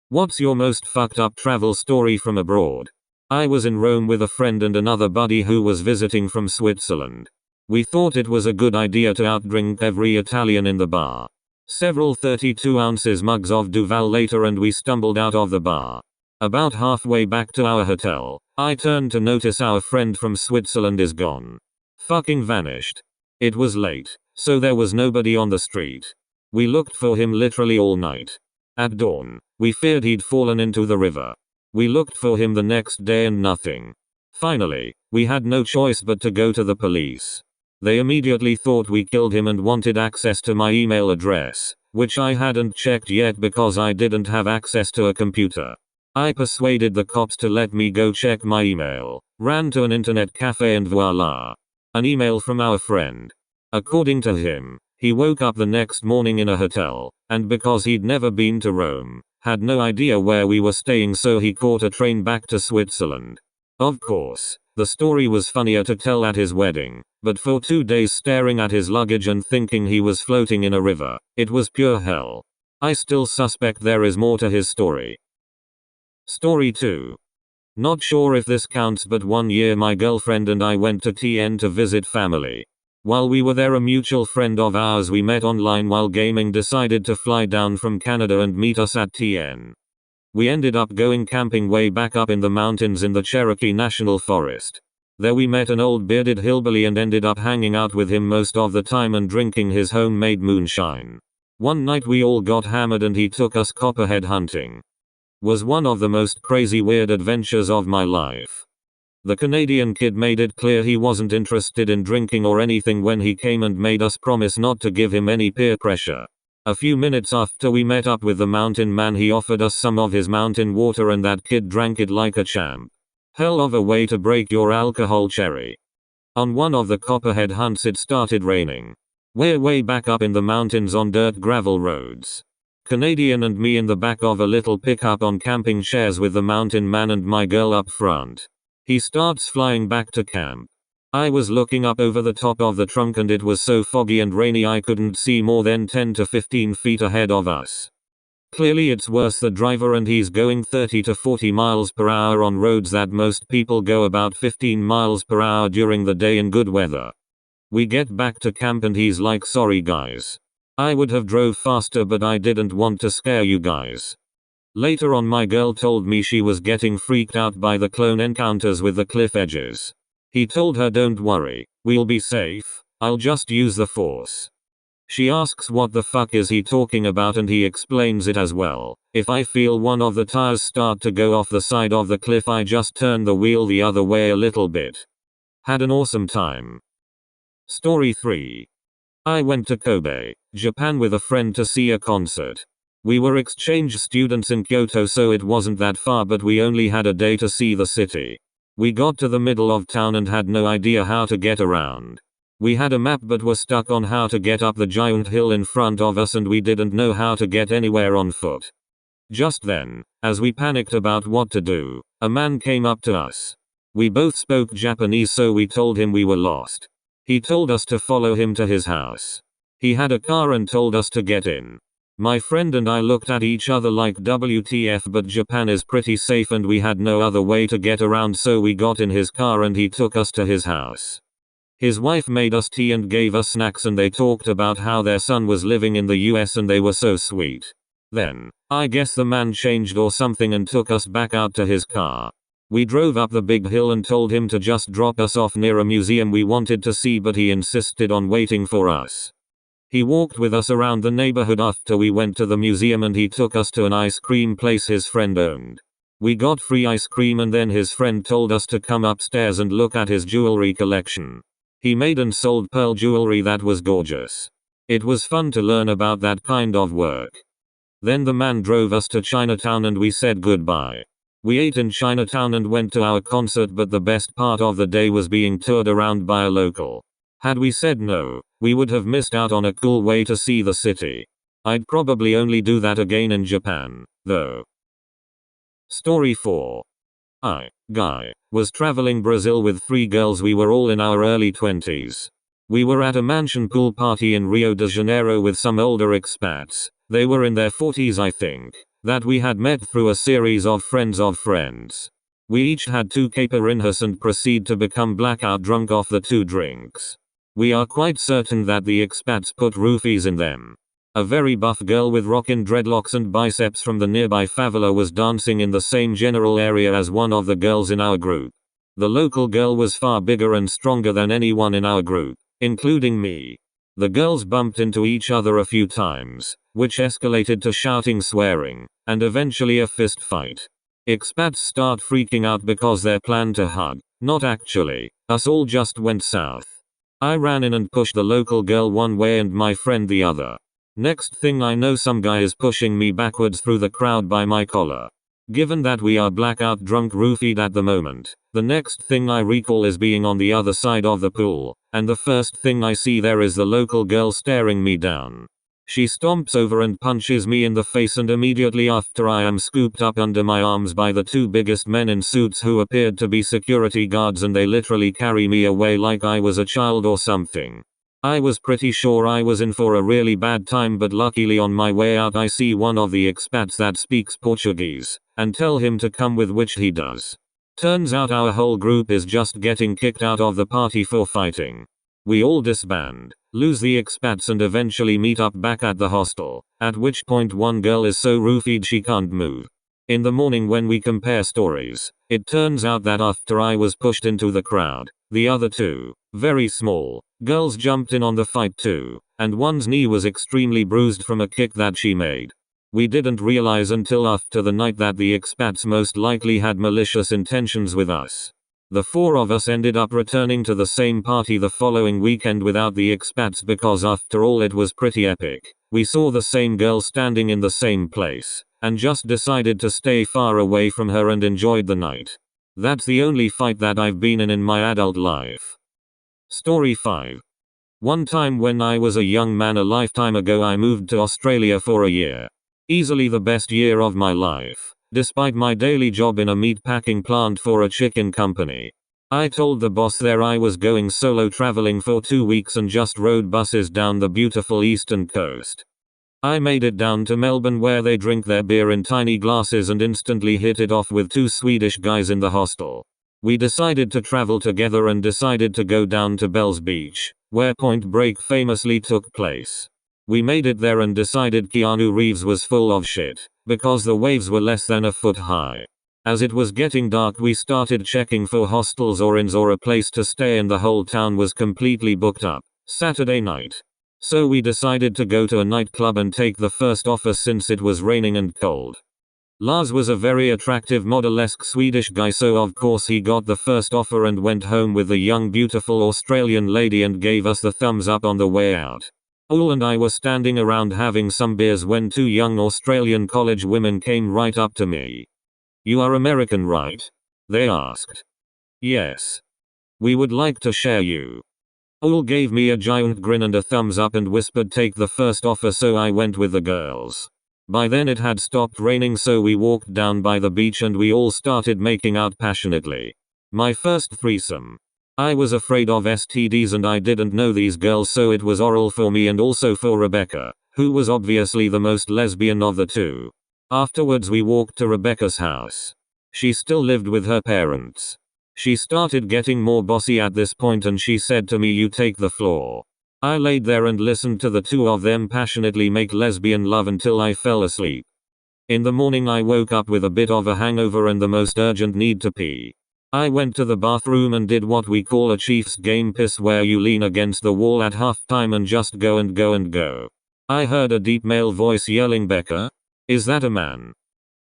What's your most fucked up travel story from abroad? I was in Rome with a friend and another buddy who was visiting from Switzerland. We thought it was a good idea to outdrink every Italian in the bar. Several 32 ounces mugs of Duval later and we stumbled out of the bar. About halfway back to our hotel, I turned to notice our friend from Switzerland is gone. Fucking vanished. It was late, so there was nobody on the street. We looked for him literally all night. At dawn, we feared he'd fallen into the river. We looked for him the next day and nothing. Finally, we had no choice but to go to the police. They immediately thought we killed him and wanted access to my email address, which I hadn't checked yet because I didn't have access to a computer. I persuaded the cops to let me go check my email, ran to an internet cafe and voila. An email from our friend. According to him, he woke up the next morning in a hotel, and because he'd never been to Rome, had no idea where we were staying, so he caught a train back to Switzerland. Of course, the story was funnier to tell at his wedding, but for 2 days staring at his luggage and thinking he was floating in a river, it was pure hell. I still suspect there is more to his story. Story 2. Not sure if this counts, but one year my girlfriend and I went to TN to visit family. While we were there, a mutual friend of ours we met online while gaming decided to fly down from Canada and meet us at TN. We ended up going camping way back up in the mountains in the Cherokee National Forest. There we met an old bearded hillbilly and ended up hanging out with him most of the time and drinking his homemade moonshine. One night we all got hammered and he took us copperhead hunting. Was one of the most crazy weird adventures of my life. The Canadian kid made it clear he wasn't interested in drinking or anything when he came and made us promise not to give him any peer pressure. A few minutes after we met up with the mountain man, he offered us some of his mountain water and that kid drank it like a champ. Hell of a way to break your alcohol cherry. On one of the copperhead hunts it started raining. We're way back up in the mountains on dirt gravel roads. Canadian and me in the back of a little pickup on camping chairs with the mountain man and my girl up front. He starts flying back to camp. I was looking up over the top of the trunk and it was so foggy and rainy I couldn't see more than 10 to 15 feet ahead of us. Clearly it's worse the driver and he's going 30 to 40 miles per hour on roads that most people go about 15 miles per hour during the day in good weather. We get back to camp and he's like, sorry guys. I would have drove faster but I didn't want to scare you guys. Later on my girl told me she was getting freaked out by the clone encounters with the cliff edges. He told her, don't worry, we'll be safe, I'll just use the force. She asks what the fuck is he talking about and he explains it as well. If I feel one of the tires start to go off the side of the cliff I just turn the wheel the other way a little bit. Had an awesome time. Story 3. I went to Kobe, Japan with a friend to see a concert. We were exchange students in Kyoto, so it wasn't that far, but we only had a day to see the city. We got to the middle of town and had no idea how to get around. We had a map but were stuck on how to get up the giant hill in front of us and we didn't know how to get anywhere on foot. Just then, as we panicked about what to do, a man came up to us. We both spoke Japanese, so we told him we were lost. He told us to follow him to his house. He had a car and told us to get in. My friend and I looked at each other like WTF, but Japan is pretty safe and we had no other way to get around, so we got in his car and he took us to his house. His wife made us tea and gave us snacks and they talked about how their son was living in the US and they were so sweet. Then, I guess the man changed or something and took us back out to his car. We drove up the big hill and told him to just drop us off near a museum we wanted to see, but he insisted on waiting for us. He walked with us around the neighborhood after we went to the museum and he took us to an ice cream place his friend owned. We got free ice cream and then his friend told us to come upstairs and look at his jewelry collection. He made and sold pearl jewelry that was gorgeous. It was fun to learn about that kind of work. Then the man drove us to Chinatown and we said goodbye. We ate in Chinatown and went to our concert, but the best part of the day was being toured around by a local. Had we said no, we would have missed out on a cool way to see the city. I'd probably only do that again in Japan, though. Story 4. I, Guy, was traveling Brazil with 3 girls. We were all in our early 20s. We were at a mansion pool party in Rio de Janeiro with some older expats. They were in their 40s, I think. that we had met through a series of friends. We each had 2 caipirinhas and proceed to become blackout drunk off the 2 drinks. We are quite certain that the expats put roofies in them. A very buff girl with rockin' dreadlocks and biceps from the nearby favela was dancing in the same general area as one of the girls in our group. The local girl was far bigger and stronger than anyone in our group, including me. The girls bumped into each other a few times, which escalated to shouting, swearing, and eventually a fist fight. Expats start freaking out because their plan to hug, not actually, us all just went south. I ran in and pushed the local girl one way and my friend the other. Next thing I know, some guy is pushing me backwards through the crowd by my collar. Given that we are blackout drunk roofied at the moment, the next thing I recall is being on the other side of the pool, and the first thing I see there is the local girl staring me down. She stomps over and punches me in the face, and immediately after I am scooped up under my arms by the 2 biggest men in suits who appeared to be security guards, and they literally carry me away like I was a child or something. I was pretty sure I was in for a really bad time, but luckily on my way out I see one of the expats that speaks Portuguese, and tell him to come with, which he does. Turns out our whole group is just getting kicked out of the party for fighting. We all disband, lose the expats, and eventually meet up back at the hostel, at which point one girl is so roofied she can't move. In the morning when we compare stories, it turns out that after I was pushed into the crowd, the other 2, very small, girls jumped in on the fight too, and one's knee was extremely bruised from a kick that she made. We didn't realize until after the night that the expats most likely had malicious intentions with us. The 4 of us ended up returning to the same party the following weekend without the expats because after all it was pretty epic. We saw the same girl standing in the same place, and just decided to stay far away from her and enjoyed the night. That's the only fight that I've been in my adult life. Story 5. One time when I was a young man a lifetime ago, I moved to Australia for a year. Easily the best year of my life, despite my daily job in a meat packing plant for a chicken company. I told the boss there I was going solo traveling for 2 weeks and just rode buses down the beautiful eastern coast. I made it down to Melbourne where they drink their beer in tiny glasses and instantly hit it off with 2 Swedish guys in the hostel. We decided to travel together and decided to go down to Bells Beach, where Point Break famously took place. We made it there and decided Keanu Reeves was full of shit, because the waves were less than a foot high. As it was getting dark, we started checking for hostels or inns or a place to stay, and the whole town was completely booked up. Saturday night. So we decided to go to a nightclub and take the first offer since it was raining and cold. Lars was a very attractive model-esque Swedish guy, so of course he got the first offer and went home with the young beautiful Australian lady and gave us the thumbs up on the way out. Ol and I were standing around having some beers when 2 young Australian college women came right up to me. "You are American, right?" they asked. "Yes. We would like to share you." Ol gave me a giant grin and a thumbs up and whispered, "Take the first offer," so I went with the girls. By then it had stopped raining, so we walked down by the beach and we all started making out passionately. My first threesome. I was afraid of STDs and I didn't know these girls, so it was oral for me and also for Rebecca, who was obviously the most lesbian of the 2. Afterwards we walked to Rebecca's house. She still lived with her parents. She started getting more bossy at this point and she said to me, "You take the floor." I laid there and listened to the 2 of them passionately make lesbian love until I fell asleep. In the morning I woke up with a bit of a hangover and the most urgent need to pee. I went to the bathroom and did what we call a Chiefs game piss, where you lean against the wall at halftime and just go and go and go. I heard a deep male voice yelling, "Becca? Is that a man?"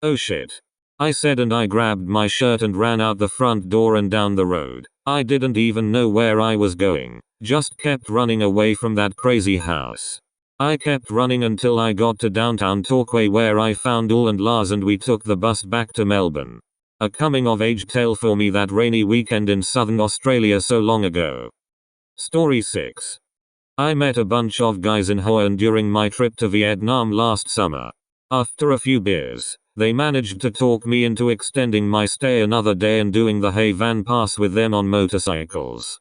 "Oh shit," I said, and I grabbed my shirt and ran out the front door and down the road. I didn't even know where I was going, just kept running away from that crazy house. I kept running until I got to downtown Torquay, where I found Ul and Lars and we took the bus back to Melbourne. A coming of age tale for me that rainy weekend in southern Australia so long ago. Story 6. I met a bunch of guys in Hoi An during my trip to Vietnam last summer. After a few beers, they managed to talk me into extending my stay another day and doing the Hai Van Pass with them on motorcycles.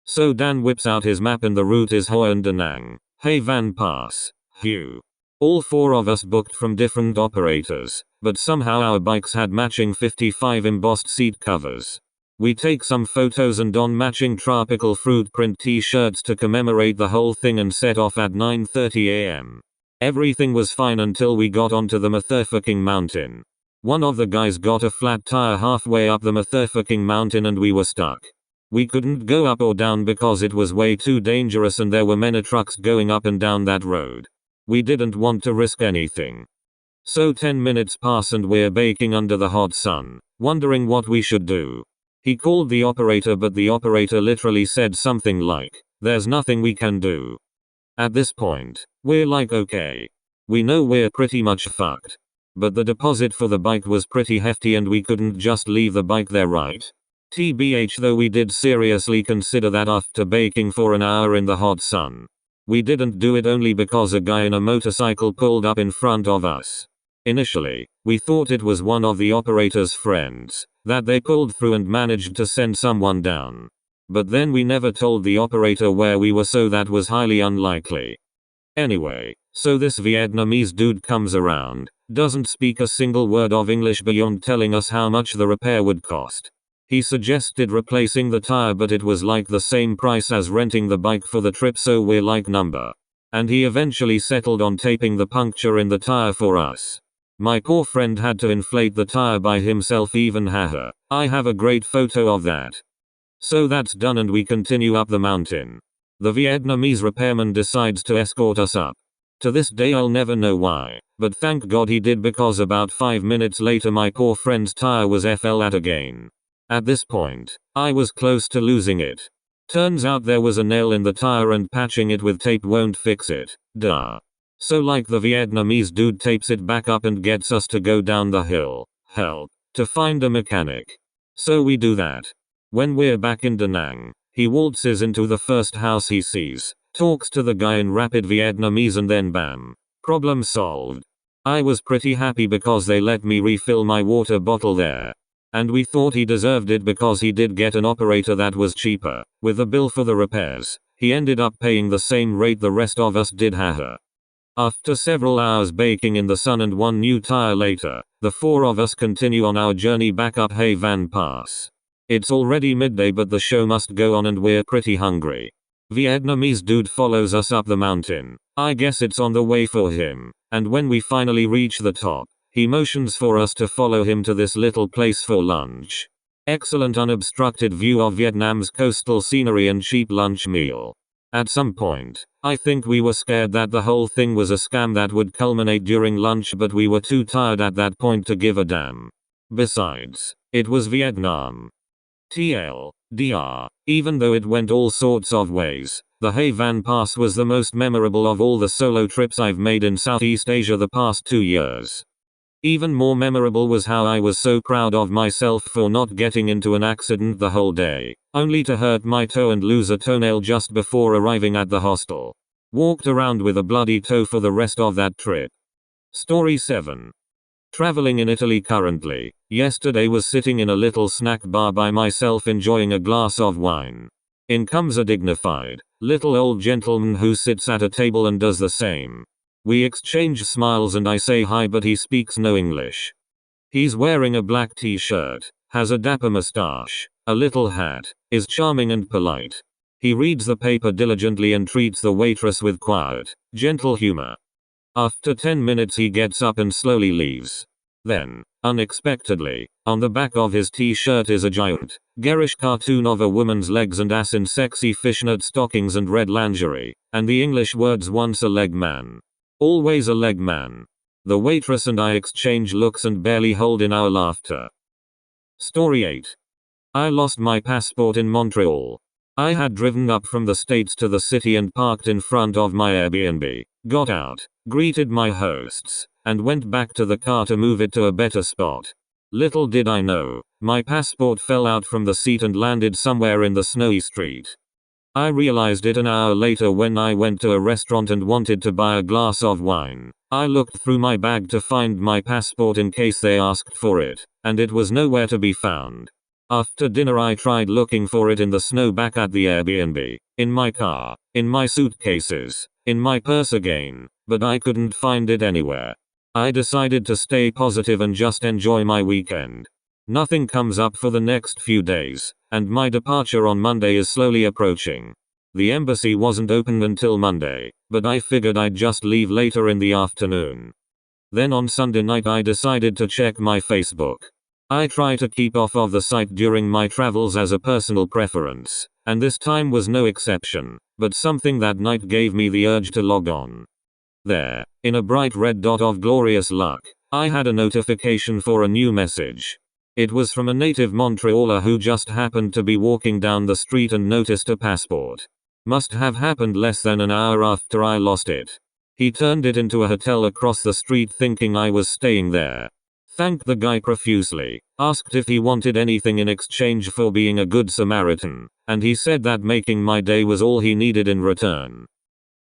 So Dan whips out his map and the route is Hoi An Da Nang, Hai Van Pass, Hue. All four of us booked from different operators, but somehow our bikes had matching 55 embossed seat covers. We take some photos and don matching tropical fruit print t-shirts to commemorate the whole thing and set off at 9:30 am. Everything was fine until we got onto the motherfucking mountain. One of the guys got a flat tire halfway up the motherfucking mountain and we were stuck. We couldn't go up or down because it was way too dangerous and there were many trucks going up and down that road. We didn't want to risk anything. So 10 minutes pass and we're baking under the hot sun, wondering what we should do. He called the operator but the operator literally said something like, "There's nothing we can do." At this point, we're like okay. We know we're pretty much fucked. But the deposit for the bike was pretty hefty and we couldn't just leave the bike there, right? TBH, though, we did seriously consider that after baking for an hour in the hot sun. We didn't do it only because a guy in a motorcycle pulled up in front of us. Initially, we thought it was one of the operator's friends, that they pulled through and managed to send someone down. But then we never told the operator where we were, so that was highly unlikely. Anyway, so this Vietnamese dude comes around, doesn't speak a single word of English beyond telling us how much the repair would cost. He suggested replacing the tire but it was like the same price as renting the bike for the trip, so we're like number. And he eventually settled on taping the puncture in the tire for us. My poor friend had to inflate the tire by himself even, haha. I have a great photo of that. So that's done and we continue up the mountain. The Vietnamese repairman decides to escort us up. To this day I'll never know why, but thank God he did, because about 5 minutes later my poor friend's tire was flat again. At this point, I was close to losing it. Turns out there was a nail in the tire and patching it with tape won't fix it. Duh. So like the Vietnamese dude tapes it back up and gets us to go down the hill, hell, to find a mechanic. So we do that. When we're back in Da Nang, he waltzes into the first house he sees, talks to the guy in rapid Vietnamese and then bam. Problem solved. I was pretty happy because they let me refill my water bottle there. And we thought he deserved it because he did get an operator that was cheaper. With the bill for the repairs, he ended up paying the same rate the rest of us did, haha. After several hours baking in the sun and one new tire later, the four of us continue on our journey back up Hai Van Pass. It's already midday but the show must go on and we're pretty hungry. Vietnamese dude follows us up the mountain. I guess it's on the way for him. And when we finally reach the top, he motions for us to follow him to this little place for lunch. Excellent unobstructed view of Vietnam's coastal scenery and cheap lunch meal. At some point, I think we were scared that the whole thing was a scam that would culminate during lunch, but we were too tired at that point to give a damn. Besides, it was Vietnam. TLDR, even though it went all sorts of ways, the Hai Van Pass was the most memorable of all the solo trips I've made in Southeast Asia the past 2 years. Even more memorable was how I was so proud of myself for not getting into an accident the whole day, only to hurt my toe and lose a toenail just before arriving at the hostel. Walked around with a bloody toe for the rest of that trip. Story 7. Traveling in Italy currently. Yesterday was sitting in a little snack bar by myself enjoying a glass of wine. In comes a dignified, little old gentleman who sits at a table and does the same. We exchange smiles and I say hi but he speaks no English. He's wearing a black t-shirt, has a dapper mustache, a little hat, is charming and polite. He reads the paper diligently and treats the waitress with quiet, gentle humor. After 10 minutes he gets up and slowly leaves. Then, unexpectedly, on the back of his t-shirt is a giant, garish cartoon of a woman's legs and ass in sexy fishnet stockings and red lingerie, and the English words "once a leg man. Always a leg man." The waitress and I exchange looks and barely hold in our laughter. Story 8. I lost my passport in Montreal. I had driven up from the States to the city and parked in front of my Airbnb, got out, greeted my hosts, and went back to the car to move it to a better spot. Little did I know, my passport fell out from the seat and landed somewhere in the snowy street. I realized it an hour later when I went to a restaurant and wanted to buy a glass of wine. I looked through my bag to find my passport in case they asked for it, and it was nowhere to be found. After dinner I tried looking for it in the snow back at the Airbnb, in my car, in my suitcases, in my purse again, but I couldn't find it anywhere. I decided to stay positive and just enjoy my weekend. Nothing comes up for the next few days, and my departure on Monday is slowly approaching. The embassy wasn't open until Monday, but I figured I'd just leave later in the afternoon. Then on Sunday night I decided to check my Facebook. I try to keep off of the site during my travels as a personal preference, and this time was no exception, but something that night gave me the urge to log on. There, in a bright red dot of glorious luck, I had a notification for a new message. It was from a native Montrealer who just happened to be walking down the street and noticed a passport. Must have happened less than an hour after I lost it. He turned it into a hotel across the street thinking I was staying there. Thanked the guy profusely, asked if he wanted anything in exchange for being a good Samaritan, and he said that making my day was all he needed in return.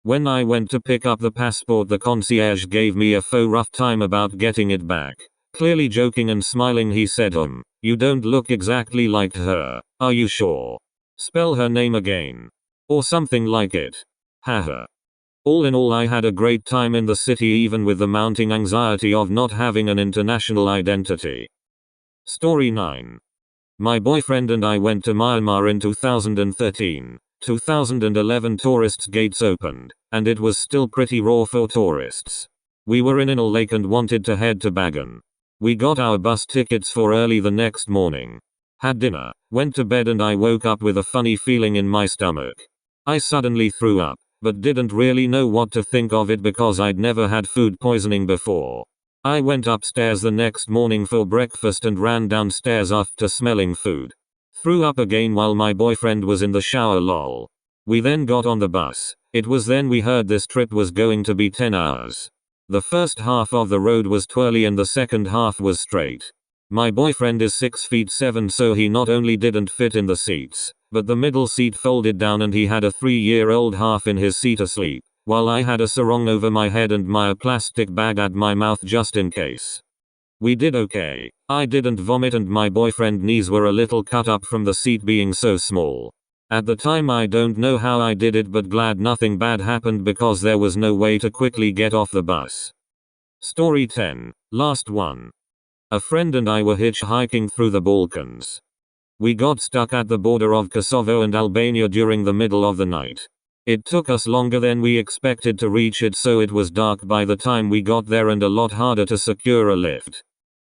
When I went to pick up the passport, the concierge gave me a faux rough time about getting it back. Clearly joking and smiling, he said, you don't look exactly like her, are you sure? Spell her name again. Or something like it. Haha. All in all, I had a great time in the city, even with the mounting anxiety of not having an international identity. Story 9. My boyfriend and I went to Myanmar in 2013. 2011 tourists' gates opened, and it was still pretty raw for tourists. We were in Inal Lake and wanted to head to Bagan. We got our bus tickets for early the next morning. Had dinner, went to bed, and I woke up with a funny feeling in my stomach. I suddenly threw up, but didn't really know what to think of it because I'd never had food poisoning before. I went upstairs the next morning for breakfast and ran downstairs after smelling food. Threw up again while my boyfriend was in the shower, lol. We then got on the bus. It was then we heard this trip was going to be 10 hours. The first half of the road was twirly and the second half was straight. My boyfriend is 6'7", so he not only didn't fit in the seats, but the middle seat folded down and he had a 3-year-old half in his seat asleep, while I had a sarong over my head and my plastic bag at my mouth just in case. We did okay. I didn't vomit and my boyfriend's knees were a little cut up from the seat being so small. At the time I don't know how I did it, but glad nothing bad happened because there was no way to quickly get off the bus. Story 10. Last one. A friend and I were hitchhiking through the Balkans. We got stuck at the border of Kosovo and Albania during the middle of the night. It took us longer than we expected to reach it, so it was dark by the time we got there and a lot harder to secure a lift.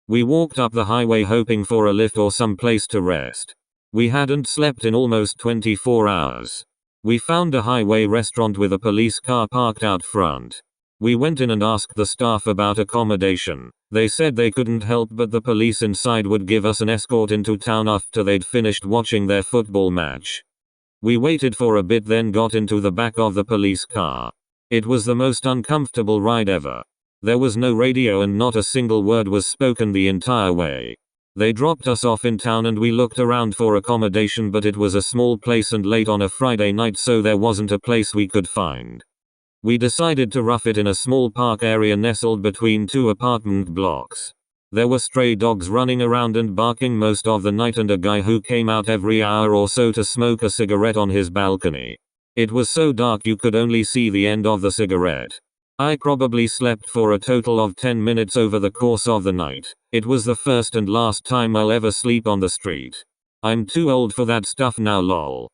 We walked up the highway hoping for a lift or some place to rest. We hadn't slept in almost 24 hours. We found a highway restaurant with a police car parked out front. We went in and asked the staff about accommodation. They said they couldn't help, but the police inside would give us an escort into town after they'd finished watching their football match. We waited for a bit, then got into the back of the police car. It was the most uncomfortable ride ever. There was no radio and not a single word was spoken the entire way. They dropped us off in town and we looked around for accommodation, but it was a small place and late on a Friday night, so there wasn't a place we could find. We decided to rough it in a small park area nestled between 2 apartment blocks. There were stray dogs running around and barking most of the night and a guy who came out every hour or so to smoke a cigarette on his balcony. It was so dark you could only see the end of the cigarette. I probably slept for a total of 10 minutes over the course of the night. It was the first and last time I'll ever sleep on the street. I'm too old for that stuff now, lol.